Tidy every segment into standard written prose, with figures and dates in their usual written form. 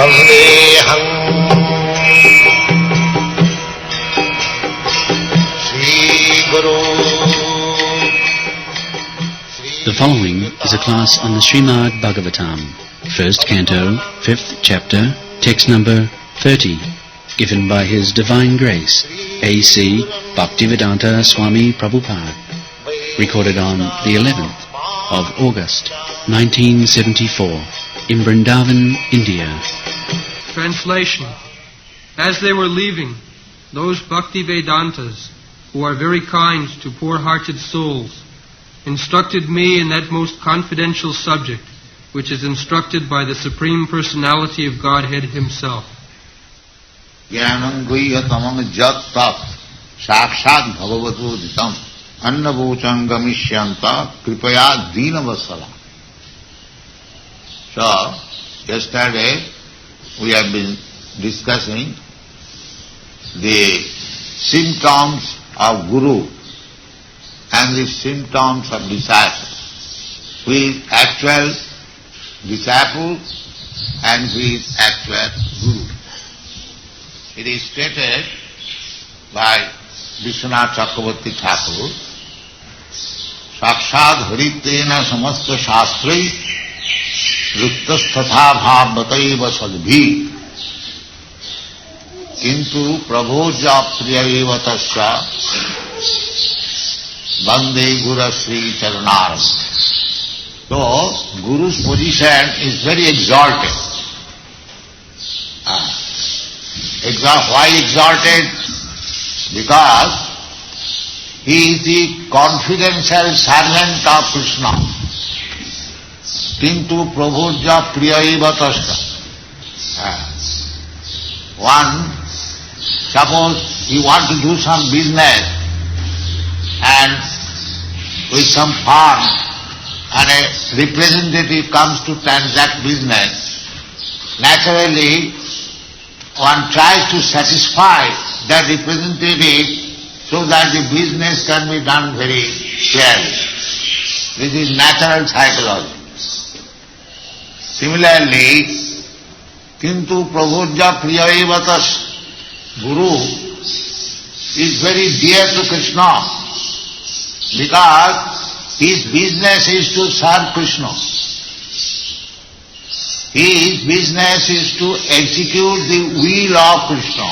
Vandeham Sri Guru. The following is a class on the Srimad Bhagavatam, first canto, 5th chapter, text number 30, given by His Divine Grace, A.C. Bhakti-Vedanta Swami Prabhupada, recorded on the 11th of August, 1974, in Vrindaban, India. Translation. As they were leaving, those bhakti-vedantas, who are very kind to poor-hearted souls, instructed me in that most confidential subject, which is instructed by the Supreme Personality of Godhead Himself. Jnanam guhyatamam jat tat sakshat bhagavato ditam annavocham gamishyanta kripaya dinavasala. So, yesterday we have been discussing the symptoms of Guru and the symptoms of disciple, who is actual disciple and who is actual Guru. It is stated by Vishwanath Chakravarti Thakur, Sakshad Haritena Samasta Shastri Ruktastatha Bhavataiva Sadbhi Kintu Prabhoja Priyaiva Tasya Bande Guru Sri Charanar. So, Guru's position is very exalted. Why exalted? Because he is the confidential servant of Krishna. Kintu prabhoja priyaiva tasya. One, suppose you want to do some business and with some firm and a representative comes to transact business, naturally one tries to satisfy that representative so that the business can be done very clearly. This is natural psychology. Similarly, Kintu Prabhoja Priyaivatas, Guru is very dear to Krishna because his business is to serve Krishna. His business is to execute the will of Krishna.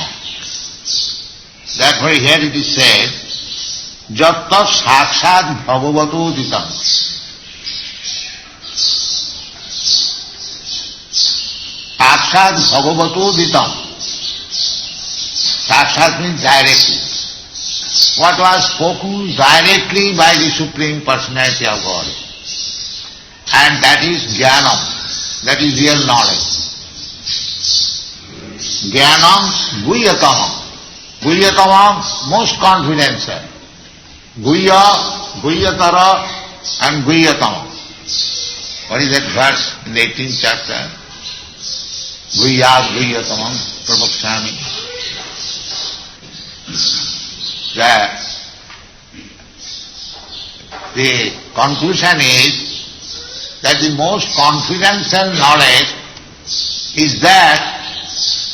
Therefore here it is said, Jatta Sakshat Bhagavato Ditam. Sakshat Bhagavato Ditam. Sakshat means directly. What was spoken directly by the Supreme Personality of Godhead. And that is Jnanam. That is real knowledge. Jnanam guhyatamam. Guhyatamam, most confidential. Guhya, guhyatara and guhyatamam. What is that verse in the 18th chapter? Guhyat guhyatamam prabhakshami. The conclusion is that the most confidential knowledge is that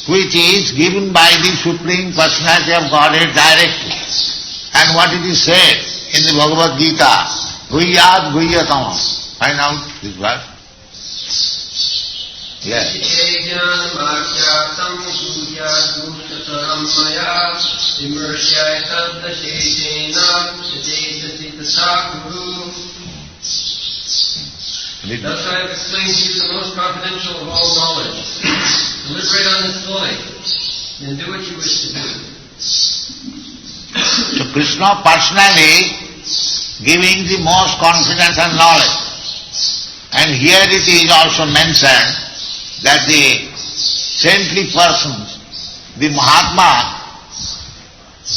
which is given by the Supreme Personality of Godhead directly. And what it is said in the Bhagavad Gita, Guhyat Guhyatamam. Find out this verse. Yes. Thus I have explained to you the most confidential of all knowledge. Deliberate on this fully, and do what you wish to do. So Krishna personally giving the most confidential knowledge. And here it is also mentioned that the saintly persons, the Mahatma,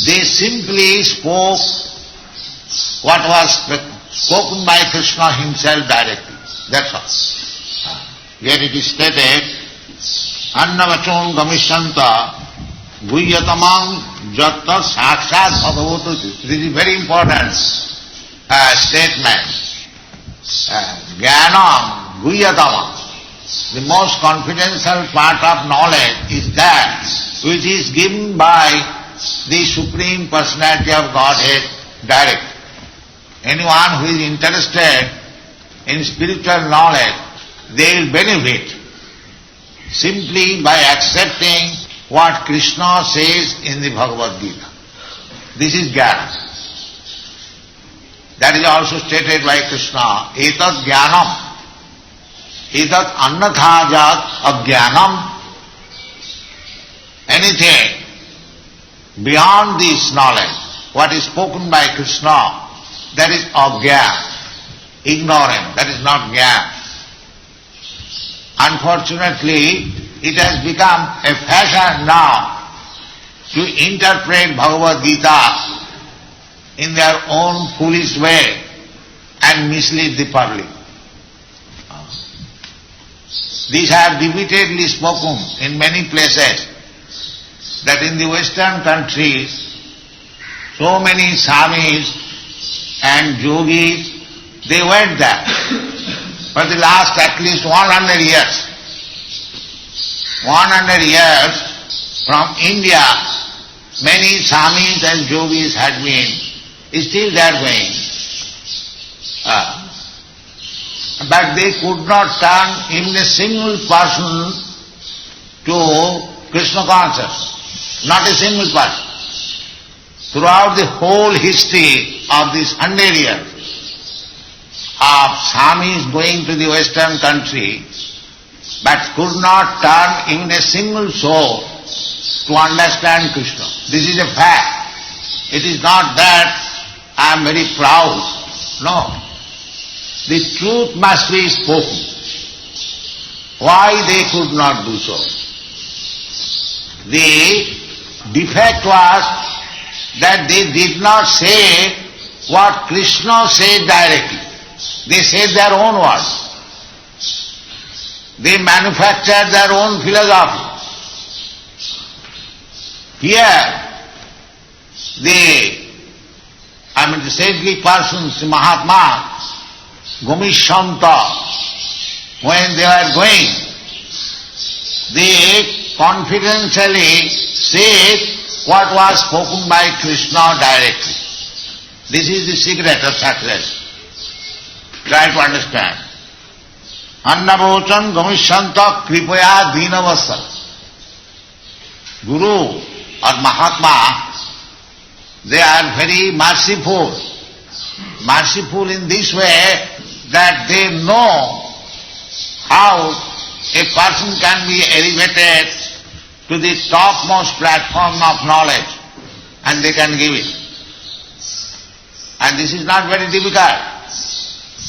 they simply spoke what was spoken by Krishna himself directly. That's all. Here it is stated, Annavachon Gamishanta Guhyatamam Jatta Sakshat Bhagavato. This is a very important statement. Jnanam Guhyatamam. the most confidential part of knowledge is that which is given by the Supreme Personality of Godhead direct. Anyone who is interested in spiritual knowledge, they will benefit simply by accepting what Krishna says in the Bhagavad Gita. This is jnana. That is also stated by Krishna, etat jnanam. Etat annatha jat ajnanam. Anything beyond this knowledge, what is spoken by Krishna, that is ajnana, ignorant, that is not jnana. Unfortunately, it has become a fashion now to interpret Bhagavad Gita in their own foolish way and mislead the public. These I have repeatedly spoken in many places that in the Western countries so many Swamis and Yogis, they went there for the last at least 100 years. 100 years from India, many Swamis and Yogis had been, still they are going. But they could not turn even a single person to Krishna consciousness. Not a single person. Throughout the whole history of this 100 years of Swamis going to the Western country, but could not turn even a single soul to understand Krishna. This is a fact. It is not that I am very proud. No. The truth must be spoken. Why they could not do so? The defect was that they did not say what Krishna said directly. They said their own words. They manufactured their own philosophy. Here, the saintly persons, the Mahatma, Gomishanta, when they were going, they confidentially said what was spoken by Krishna directly. This is the secret of success. Try to understand. Annavochan Gomishanta Kripaya Dinavasa. Guru or Mahatma, they are very merciful. Merciful in this way that they know how a person can be elevated to the topmost platform of knowledge, and they can give it. And this is not very difficult.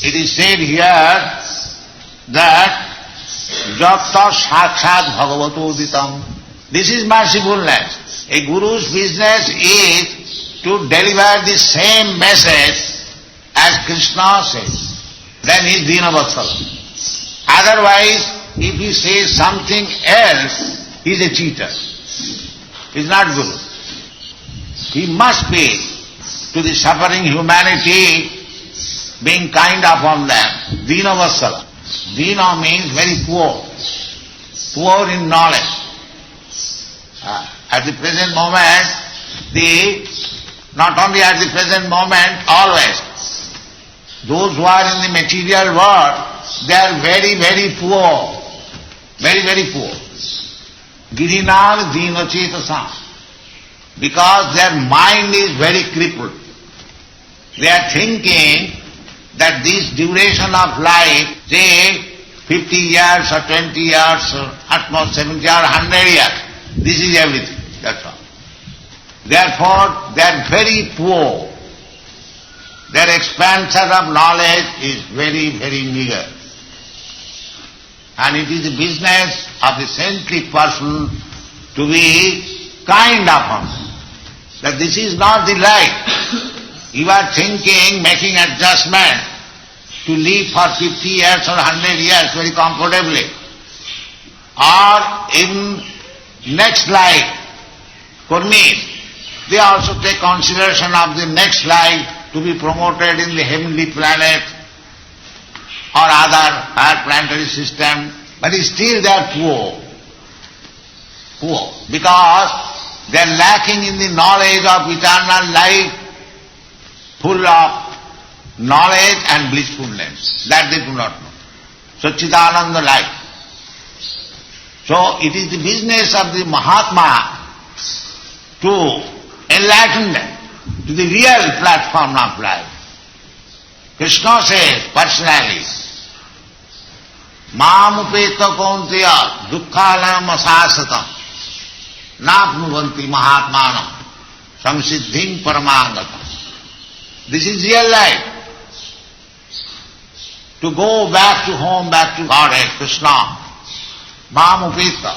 It is said here that Jata Sakshat Bhagavato Uditam. This is mercifulness. A guru's business is to deliver the same message as Krishna says. Then he is Dinavatsala. Otherwise, if he says something else, he is a cheater. He is not Guru. He must be to the suffering humanity, being kind upon them. Dinavatsala. Dina means very poor. Poor in knowledge. At the present moment, not only at the present moment, always, those who are in the material world, they are very, very poor. Very, very poor. Girinar dina chetasam. Because their mind is very crippled. They are thinking that this duration of life, say 50 years or 20 years or at most 70 or 100 years, this is everything. That's all. Therefore, they are very poor. Their expansion of knowledge is very, very meager. And it is the business of the saintly person to be kind upon them. That this is not the life. You are thinking, making adjustment to live for 50 years or 100 years very comfortably. Or in next life, for me, they also take consideration of the next life to be promoted in the heavenly planet. or other higher planetary system, but still they are poor. Poor. Because they are lacking in the knowledge of eternal life, full of knowledge and blissfulness. That they do not know. Satchidananda life. So it is the business of the Mahatma to enlighten them to the real platform of life. Krishna says personally, Mam upeta kaunteya dukkhalam asasatam napnuvanti mahatmanam samsiddhim paramangatam. This is real life. To go back to home, back to Godhead, Krishna. Mam upeta.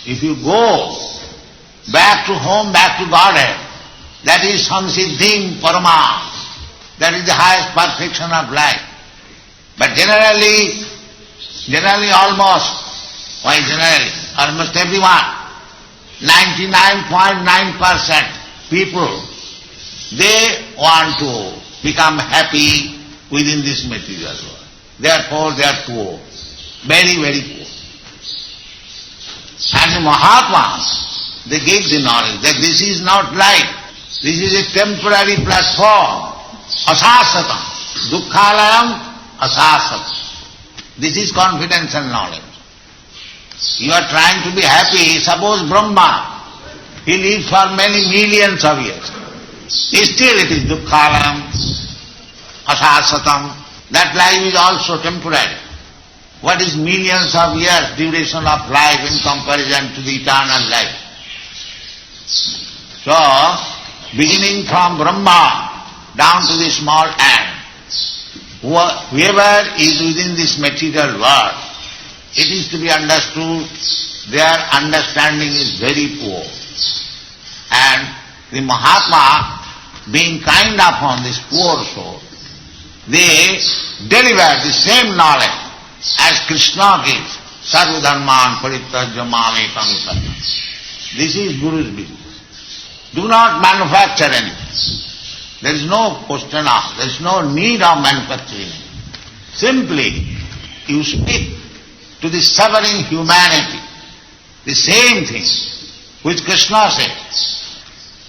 If you go back to home, back to Godhead, that is samsiddhim parama. That is the highest perfection of life. But generally almost everyone, 99.9% people, they want to become happy within this material world. Therefore they are poor, very, very poor. And the Mahatmas, they gave the knowledge that this is not life, this is a temporary platform, asasatam, dukkhalayam asasatam. This is confidence and knowledge. You are trying to be happy. Suppose Brahma, he lives for many millions of years. Still it is dukkhalayam asasatam. That life is also temporary. What is millions of years duration of life in comparison to the eternal life? So, beginning from Brahma down to the small ant, whoever is within this material world, it is to be understood their understanding is very poor. And the Mahatma, being kind upon this poor soul, they deliver the same knowledge as Krishna gives, sarva dharman parityajya mamekam saranam. This is Guru's business. Do not manufacture anything. There is no question of, there is no need of manufacturing. Simply, you speak to the suffering humanity the same thing which Krishna says.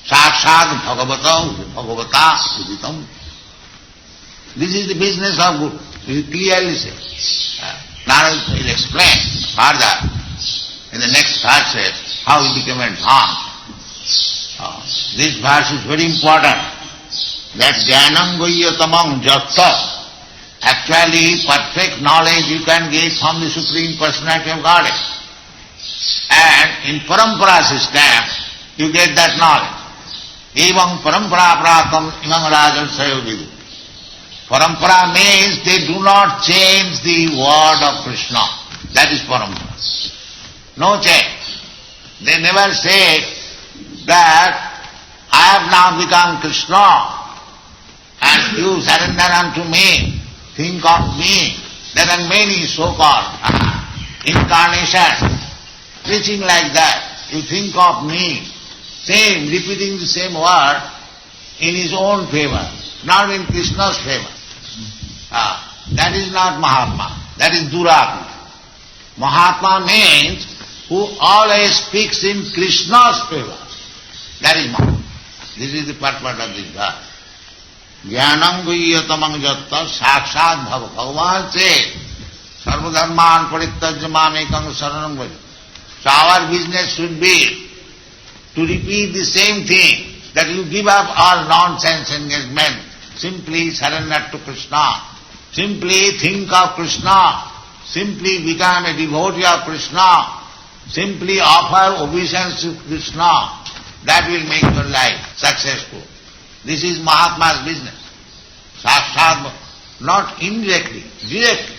Sakshat bhagavata uditam. This is the business of Guru. He clearly says. Narada will explain further in the next verse how he became advanced. This verse is very important. That jnanam guhyatamam jatta. Actually, perfect knowledge you can get from the Supreme Personality of Godhead. And in parampara system, you get that knowledge. Evam parampara pratam imam rajan sayogidu. Parampara means they do not change the word of Krishna. That is parampara. No change. They never say that I have now become Krishna and you surrender unto me, think of me. There are many so-called incarnations preaching like that. You think of me, same, repeating the same word in his own favor, not in Krishna's favor. That is not Mahatma, that is Duratma. Mahatma means who always speaks in Krishna's favor. That is Mahatma. This is the purport of this verse. Jnanam guhyatamam jatta sakshat bhava. Bhagavan says, sarva dharman parityajya mamekam saranam vraja. So our business should be to repeat the same thing, that you give up all nonsense engagement, simply surrender to Krishna, simply think of Krishna, simply become a devotee of Krishna, simply offer obeisance to Krishna. That will make your life successful. This is Mahatma's business. Sakshat, not indirectly, directly.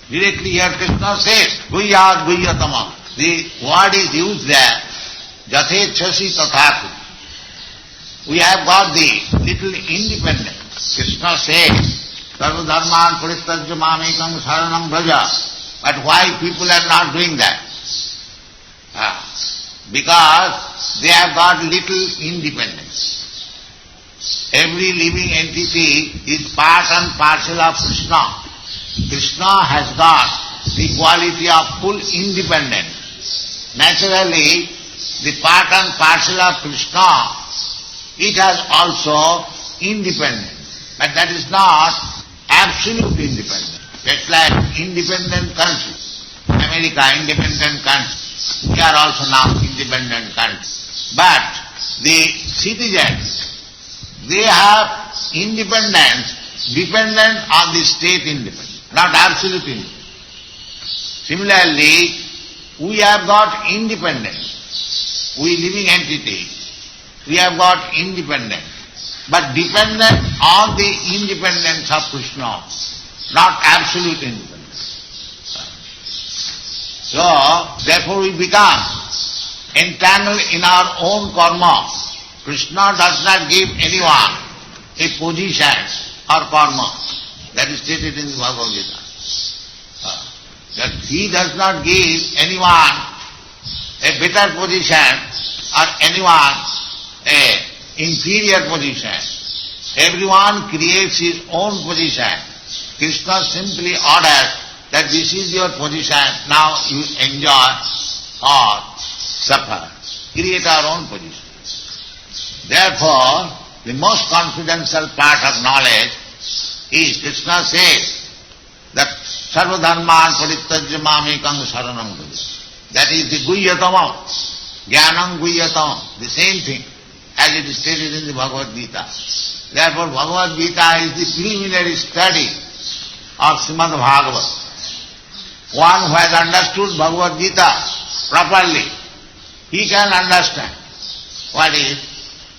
Directly here Krishna says, guhyat guhyatamam. The word is used there, jathechasi tathaku. We have got the little independence. Krishna says, sarva dharman parityajya mamekam saranam vraja. But why people are not doing that? Because they have got little independence. Every living entity is part and parcel of Krishna. Krishna has got the quality of full independence. Naturally, the part and parcel of Krishna, it has also independence. But that is not absolute independence. Just like independent country. America, independent country. We are also now independent country. But the citizens, they have independence dependent on the state independence, not absolute independence. Similarly, we have got independence. We living entity, we have got independence, but dependent on the independence of Krishna, not absolute independence. So, therefore we become entangled in our own karma. Krishna does not give anyone a position or karma. That is stated in the Bhagavad Gita. That he does not give anyone a better position or anyone a inferior position. Everyone creates his own position. Krishna simply orders that this is your position, now you enjoy or suffer. Create our own position. Therefore, the most confidential part of knowledge is, Krishna says, that sarva dharman parityajya mamekam saranam bhaja. That is the guhyatama, jnanam guhyatama, the same thing as it is stated in the Bhagavad Gita. Therefore, Bhagavad Gita is the preliminary study of Srimad Bhagavad. One who has understood Bhagavad Gita properly, he can understand what is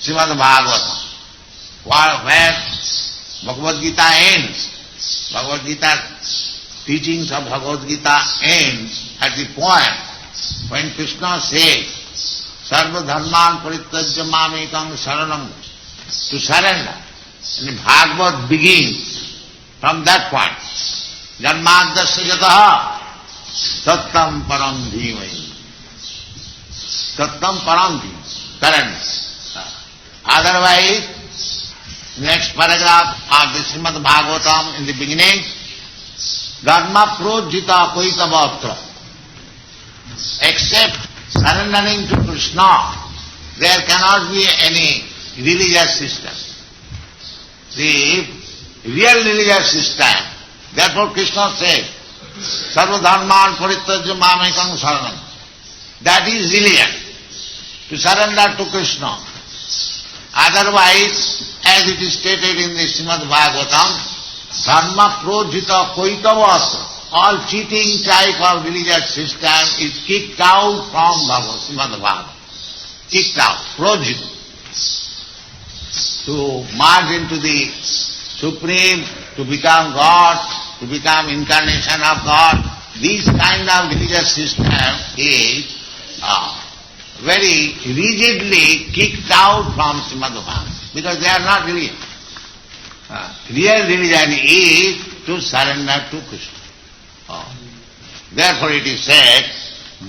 Srimad Bhagavatam. Where Bhagavad Gita ends, Bhagavad Gita, teachings of Bhagavad Gita ends at the point when Krishna says, Sarva dharman parityajya mamekam saranam, to surrender. And the Bhagavad begins from that point. Janmadasya jataha sattam param dhimai. Sattam param dhimai. Surrender. Otherwise, next paragraph of the Srimad Bhagavatam in the beginning, Dharma projita koitavatra. Except surrendering to Krishna, there cannot be any religious system. The real religious system, therefore Krishna says, Sarva dharman parityajya mamekam saranam. That is religion, to surrender to Krishna. Otherwise, as it is stated in the Srimad Bhagavatam, dharma projita koitavatra. All cheating type of religious system is kicked out from Srimad Bhagavatam. Kicked out, projita. To merge into the Supreme, to become God, to become incarnation of God, this kind of religious system is very rigidly kicked out from Srimad Bhagavatam, because they are not religion. Real religion is to surrender to Krishna. Therefore it is said,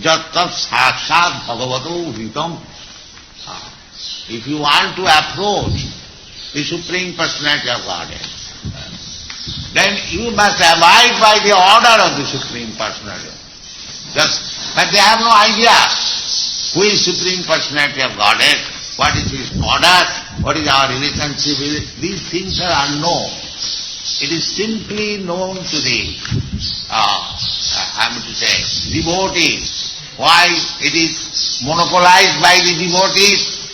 Jattat sakshat bhagavato hitam. If you want to approach the Supreme Personality of Godhead, then you must abide by the order of the Supreme Personality. But they have no idea who is Supreme Personality of Godhead, what is his order, what is our relationship with it. These things are unknown. It is simply known to the, devotees. Why it is monopolized by the devotees,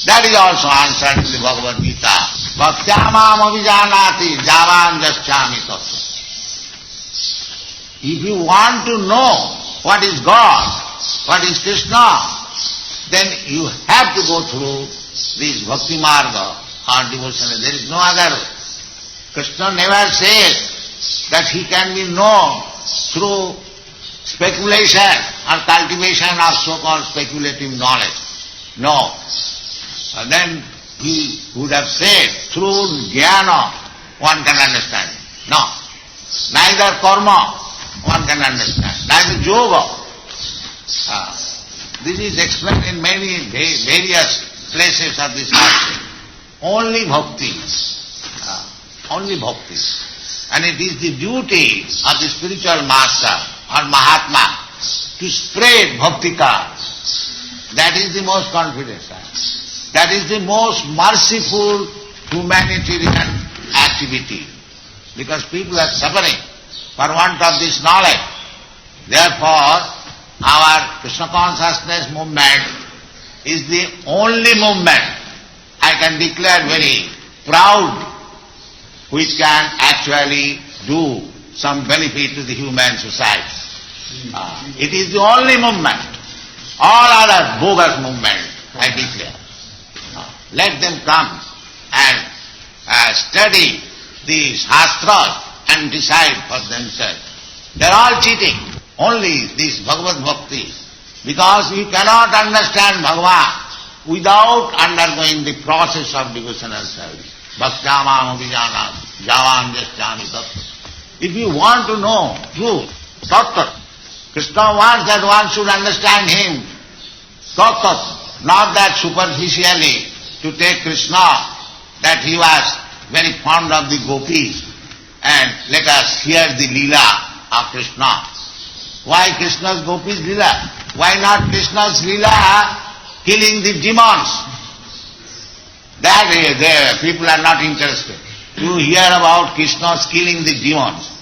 that is also answered in the Bhagavad Gita. Bhaktyamam avijanati javan jaschami tattva. If you want to know what is God, what is Krishna, then you have to go through this bhakti marga or devotion. There is no other way. Krishna never says that he can be known through speculation or cultivation of so-called speculative knowledge. No. And then he would have said, through jnana one can understand. No. Neither karma one can understand, neither yoga. This is explained in many various places of this Shastra. only bhakti. Only bhakti. And it is the duty of the spiritual master or Mahatma to spread bhaktika. That is the most confidential. That is the most merciful humanitarian activity. Because people are suffering for want of this knowledge. Therefore, our Krishna consciousness movement is the only movement I can declare very proud which can actually do some benefit to the human society. It is the only movement. All other bogus movement, I declare. Let them come and study the Shastras and decide for themselves. They are all cheating. Only this Bhagavad Bhakti. Because you cannot understand Bhagavan without undergoing the process of devotional service. Bhaktyamam abhijanat javan jasyami tattva. If you want to know truth, tattva, Krishna wants that one should understand him. Tattva, not that superficially to take Krishna, that he was very fond of the gopis, and let us hear the lila of Krishna. Why Krishna's gopis lila? Why not Krishna's lila killing the demons? That people are not interested to hear about Krishna's killing the demons.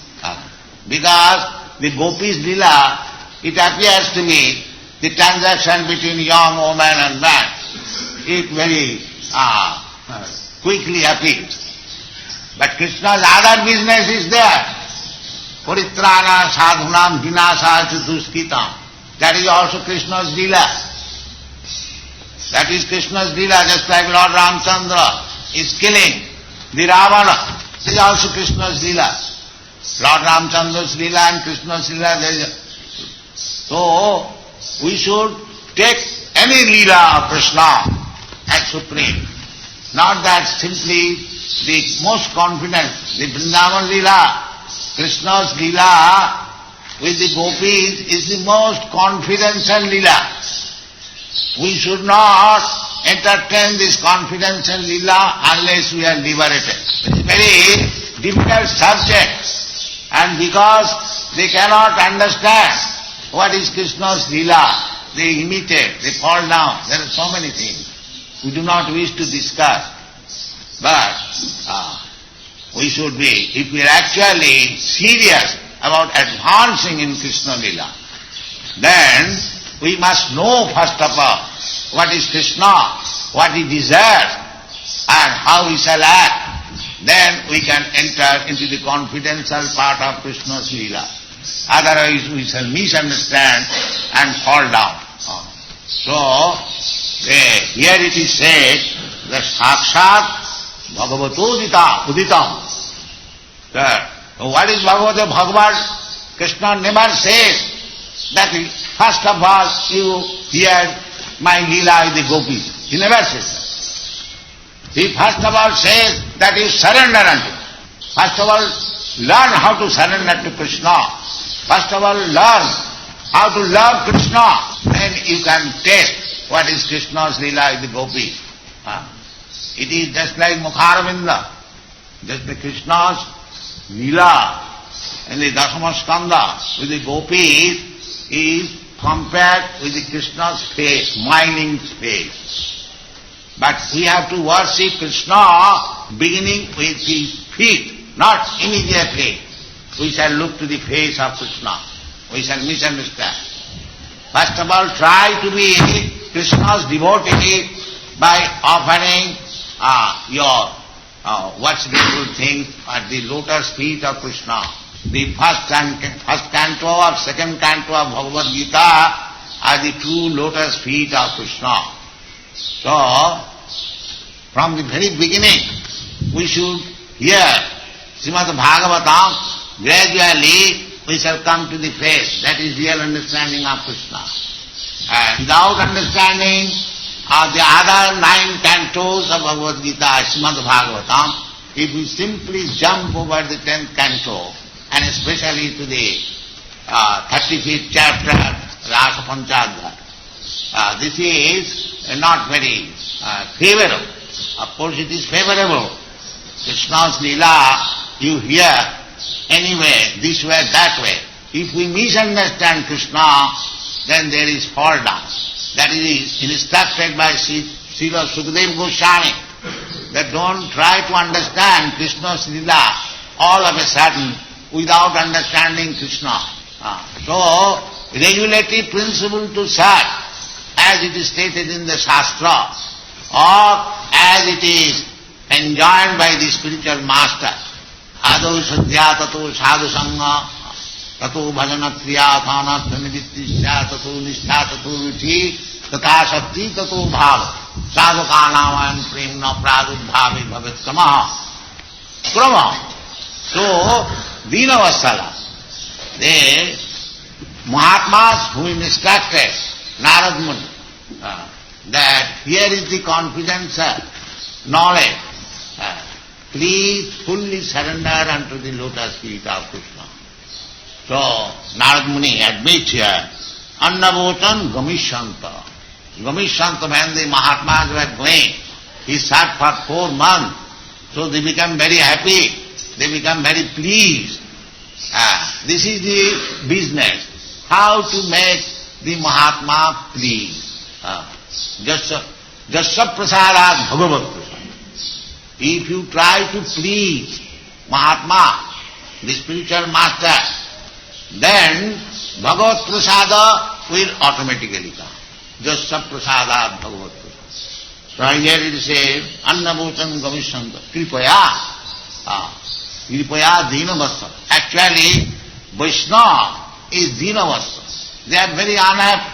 Because the gopis lila, it appears to me, the transaction between young woman and man, it very quickly appears. But Krishna's other business is there. Paritrana sadhunam vinasa duskitam. That is also Krishna's lila. That is Krishna's lila, just like Lord Ramchandra is killing the Ravana. This is also Krishna's lila. Lord Ramchandra's lila and Krishna's lila. So, we should take any lila of Krishna as supreme. Not that simply the most confident, the Vrindaban lila, Krishna's lila with the gopis is the most confidential lila. We should not entertain this confidential lila unless we are liberated. It's a very difficult subject, and because they cannot understand what is Krishna's lila, they imitate, they fall down. There are so many things we do not wish to discuss. But we should be, if we are actually serious about advancing in Krishna lila, then we must know first of all what is Krishna, what he desires, and how he shall act. Then we can enter into the confidential part of Krishna's lila. Otherwise we shall misunderstand and fall down. So, here it is said that Sakshat Bhagavato Uditam. What is Bhagavata? Bhagavan? Krishna never says that first of all you hear my lila with the gopis. He never says that. He first of all says that you surrender unto him. First of all, learn how to surrender to Krishna. First of all, learn how to love Krishna. Then you can taste what is Krishna's lila with the gopis. It is just like Mukharvinda. Just the Krishna's lila in the Dasama Skanda with the gopis is compared with the Krishna's face, smiling face. But we have to worship Krishna beginning with his feet, not immediately. We shall look to the face of Krishna. We shall misunderstand. First of all, try to be Krishna's devotee by offering your worshipful things at the lotus feet of Krishna. The first canto or second canto of Bhagavad Gita are the two lotus feet of Krishna. So, from the very beginning, we should hear Srimad Bhagavatam. Gradually, we shall come to the face. That is real understanding of Krishna. And without understanding the other 9 cantos of Bhagavad Gita, Srimad Bhagavatam, if we simply jump over the 10th canto, and especially to the 35th chapter, Rasa Panchadhyaya, this is not very favorable Of course it is favorable. Krishna's Leela, you hear anyway, this way, that way. If we misunderstand Krishna, then there is fall down. That is instructed by Srila Sukadeva Goswami, that don't try to understand Krishna's Leela all of a sudden without understanding Krishna. So, regulative principle to serve, as it is stated in the Shastra, or as it is enjoined by the spiritual master, Adau Sadhya Tato Sadhu Sangha, Tato Bhajana Kriya Thana Dhanivittisya Tato Nishtha Tato Ruchi, Tata Shakti Tato Bhava, Sadhu Kanamayan Premna Pradubhavi Bhavet Kamaha. Krama. So, Dinavasala, the Mahatmas who instructed Narad Muni, that here is the confidence, knowledge. Please fully surrender unto the lotus feet of Krishna. So, Narad Muni admits here, Annavochan Gamishanta. Gamishanta, when the Mahatmas were going, he sat for 4 months, so they become very happy, they become very pleased. This is the business, how to make the Mahatma pleased. Jasya prasadat bhagavat. If you try to please Mahatma, the spiritual master, then bhagavat prasada will automatically come. Jasya prasadat bhagavat prasada. So here it says, Annabhutan Gamishanta, Kripaya, Kripaya Dinavasa. Actually, Vaishnava is Dinavasa. They are very unhappy.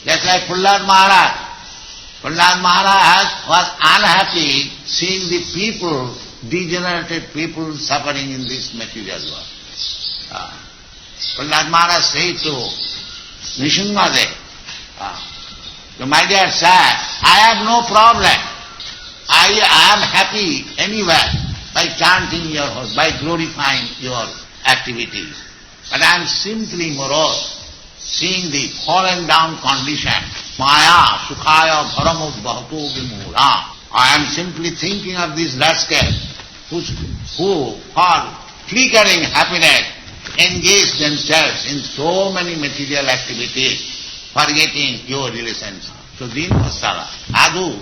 Just like Prahlad Maharaj. Prahlad Maharaj was unhappy seeing the people, degenerated people suffering in this material world. Prahlad Maharaj said to Nishingadev, my dear sir, I have no problem. I am happy anywhere by chanting your host, by glorifying your activities. But I am simply morose, seeing the fallen down condition, Maya, Sukhaya, Bharamud, Bhatu, Vimura. I am simply thinking of these rascals who, for flickering happiness, engage themselves in so many material activities, forgetting your relations. So, Dinavasala, Adu,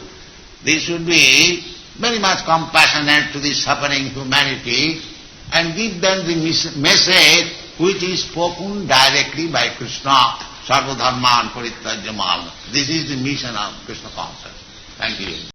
they should be very much compassionate to the suffering humanity and give them the message which is spoken directly by Krishna, Sarva Dharman Parityajya Mam. This is the mission of Krishna consciousness. Thank you.